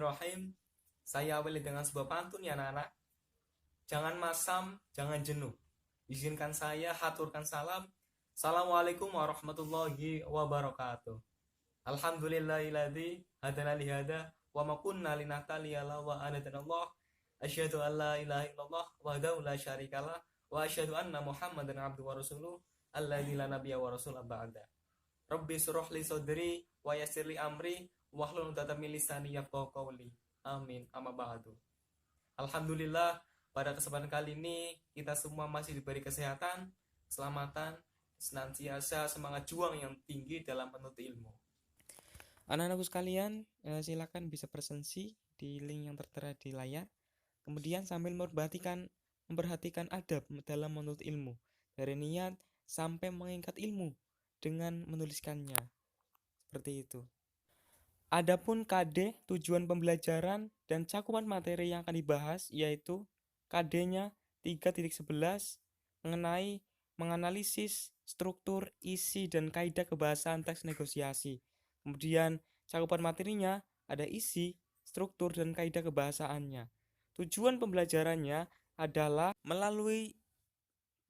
Bismillahirrahmanirrahim. Saya awali dengan sebuah pantun ya anak-anak. Jangan masam, jangan jenuh. Izinkan saya haturkan salam. Assalamualaikum warahmatullahi wabarakatuh. Alhamdulillahilladzi hadana lihada wa ma kunna linahtadiya laula an hadanallah. Asyhadu an la ilaha illallah wahdahu la syarikalah wa asyhadu anna Muhammadan abduhu wa rasuluh alladzi la nabiyya wa rasul ba'da. Rabbi shrah li sadri wa yassir li amri wahlul 'uqdatam min lisani yafqahu qawli. Amin. Amma ba'du. Alhamdulillah, pada kesempatan kali ini kita semua masih diberi kesehatan, keselamatan, senantiasa semangat juang yang tinggi dalam menuntut ilmu. Anak-anakku sekalian, silakan bisa presensi di link yang tertera di layar. Kemudian sambil memperhatikan adab dalam menuntut ilmu, dari niat sampai mengingat ilmu dengan menuliskannya. Seperti itu. Adapun KD, tujuan pembelajaran dan cakupan materi yang akan dibahas, yaitu KD-nya 3.11 mengenai menganalisis struktur, isi, dan kaidah kebahasaan teks negosiasi. Kemudian cakupan materinya ada isi, struktur, dan kaidah kebahasaannya. Tujuan pembelajarannya adalah melalui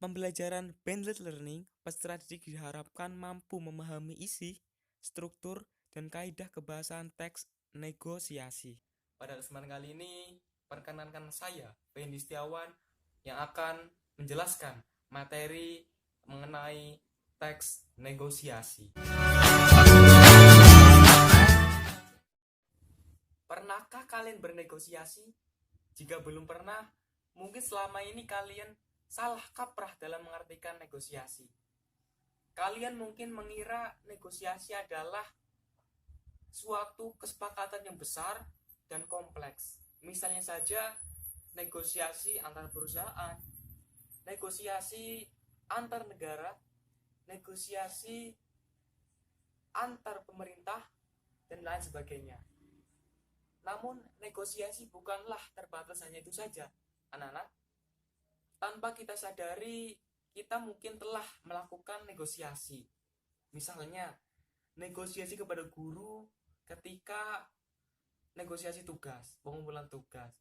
pembelajaran blended learning, peserta didik diharapkan mampu memahami isi, struktur, dan kaidah kebahasaan teks negosiasi. Pada kesempatan kali ini, perkenankan saya, Fendi Setiawan, yang akan menjelaskan materi mengenai teks negosiasi. Pernahkah kalian bernegosiasi? Jika belum pernah, mungkin selama ini kalian salah kaprah dalam mengartikan negosiasi. Kalian mungkin mengira negosiasi adalah suatu kesepakatan yang besar dan kompleks. Misalnya saja negosiasi antar perusahaan, negosiasi antar negara, negosiasi antar pemerintah, dan lain sebagainya. Namun negosiasi bukanlah terbatas hanya itu saja, anak-anak. Tanpa kita sadari, kita mungkin telah melakukan negosiasi. Misalnya, negosiasi kepada guru ketika negosiasi tugas, pengumpulan tugas.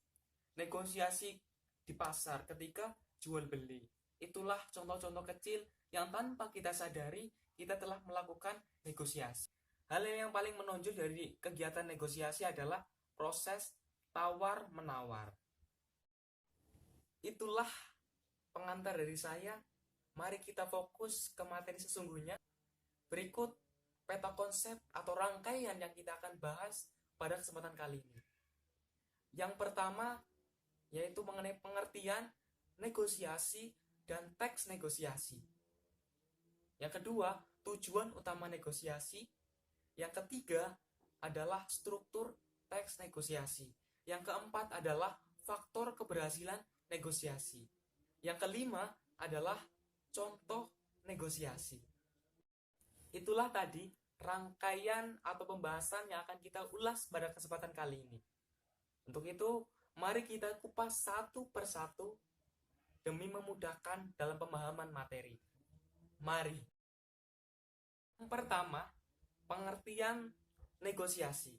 Negosiasi di pasar ketika jual beli. Itulah contoh-contoh kecil yang tanpa kita sadari, kita telah melakukan negosiasi. Hal yang paling menonjol dari kegiatan negosiasi adalah proses tawar-menawar. Itulah pengantar dari saya. Mari kita fokus ke materi sesungguhnya. Berikut peta konsep atau rangkaian yang kita akan bahas pada kesempatan kali ini. Yang pertama yaitu mengenai pengertian negosiasi dan teks negosiasi. Yang kedua, tujuan utama negosiasi. Yang ketiga adalah struktur teks negosiasi. Yang keempat adalah faktor keberhasilan negosiasi. Yang kelima adalah contoh negosiasi. Itulah tadi rangkaian atau pembahasan yang akan kita ulas pada kesempatan kali ini. Untuk itu, mari kita kupas satu persatu demi memudahkan dalam pemahaman materi. Mari. Yang pertama, pengertian negosiasi.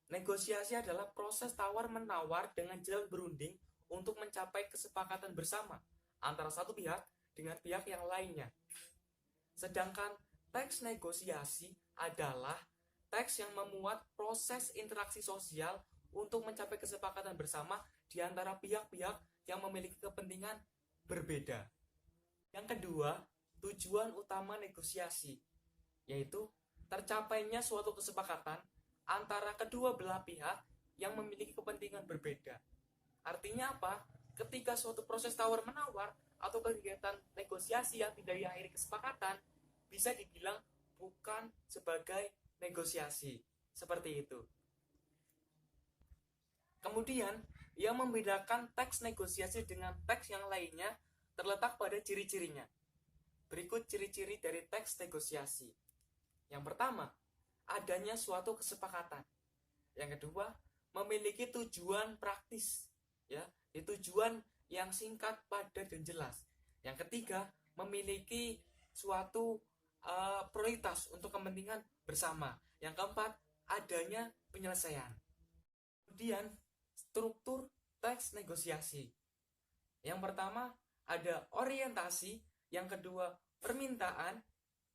Negosiasi adalah proses tawar-menawar dengan jalan berunding untuk mencapai kesepakatan bersama antara satu pihak dengan pihak yang lainnya. Sedangkan teks negosiasi adalah teks yang memuat proses interaksi sosial untuk mencapai kesepakatan bersama di antara pihak-pihak yang memiliki kepentingan berbeda. Yang kedua, tujuan utama negosiasi, yaitu tercapainya suatu kesepakatan antara kedua belah pihak yang memiliki kepentingan berbeda. Artinya apa? Ketika suatu proses tawar-menawar atau kegiatan negosiasi yang tidak diakhiri kesepakatan, bisa dibilang bukan sebagai negosiasi. Seperti itu. Kemudian, yang membedakan teks negosiasi dengan teks yang lainnya terletak pada ciri-cirinya. Berikut ciri-ciri dari teks negosiasi. Yang pertama, adanya suatu kesepakatan. Yang kedua, memiliki tujuan praktis. Tujuan yang singkat, padat, dan jelas. Yang ketiga, memiliki suatu prioritas untuk kepentingan bersama. Yang keempat, adanya penyelesaian. Kemudian struktur teks negosiasi. Yang pertama ada orientasi, yang kedua permintaan,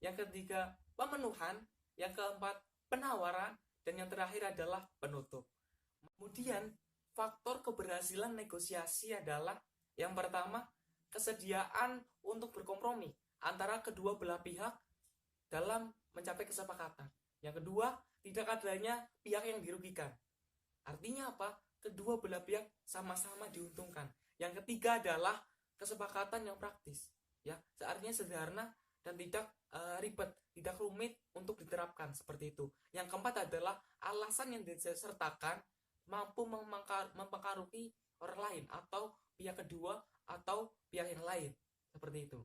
yang ketiga pemenuhan, yang keempat penawaran, dan yang terakhir adalah penutup. Kemudian faktor keberhasilan negosiasi adalah yang pertama kesediaan untuk berkompromi antara kedua belah pihak dalam mencapai kesepakatan. Yang kedua, tidak adanya pihak yang dirugikan. Artinya apa? Kedua belah pihak sama-sama diuntungkan. Yang ketiga adalah kesepakatan yang praktis, ya, artinya sederhana dan tidak ribet, tidak rumit untuk diterapkan seperti itu. Yang keempat adalah alasan yang disertakan mampu mempengaruhi orang lain atau pihak kedua atau pihak yang lain, seperti itu.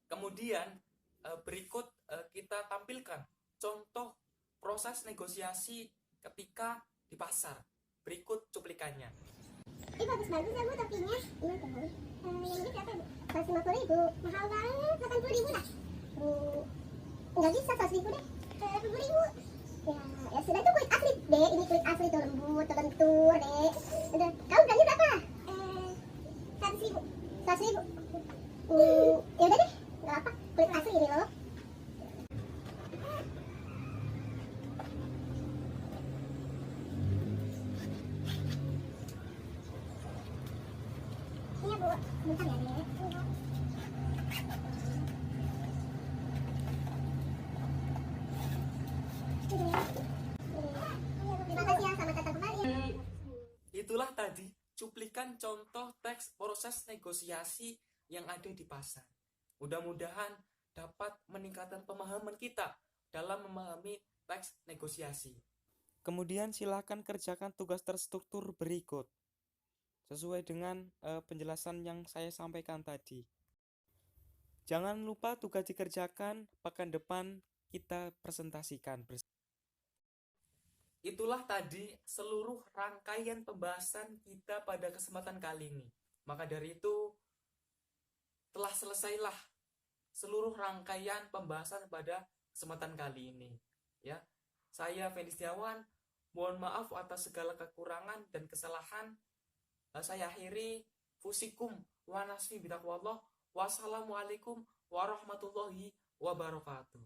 Kemudian berikut kita tampilkan contoh proses negosiasi ketika di pasar. Berikut cuplikannya. Ini bagus-bagus ya Bu, topinya. Iya tahu. Yang ini berapa Bu? 150.000. Mahal banget, 80.000 lah. Nggak bisa 100.000 deh. 10.000. Ya sudah, itu kulit asli deh. Ini kulit asli tuh, lembut, tuh lentur deh. Udah, kamu berani berapa? 100.000. 100.000. Ya udah deh, nggak apa. Kulit asli ini loh. Iya Bu, bentar ya Dek. Terima kasih ya, selamat datang kembali. Itulah tadi cuplikan contoh teks proses negosiasi yang ada di pasar. Mudah-mudahan dapat meningkatkan pemahaman kita dalam memahami teks negosiasi. Kemudian silakan kerjakan tugas terstruktur berikut sesuai dengan penjelasan yang saya sampaikan tadi. Jangan lupa tugas dikerjakan, pekan depan kita presentasikan. Itulah tadi seluruh rangkaian pembahasan kita pada kesempatan kali ini. Maka dari itu telah selesailah seluruh rangkaian pembahasan pada kesempatan kali ini. Ya, saya Fendi Setiawan, mohon maaf atas segala kekurangan dan kesalahan. Saya akhiri, fusikum wa nasfi bitaqwallah. Wassalamualaikum warahmatullahi wabarakatuh.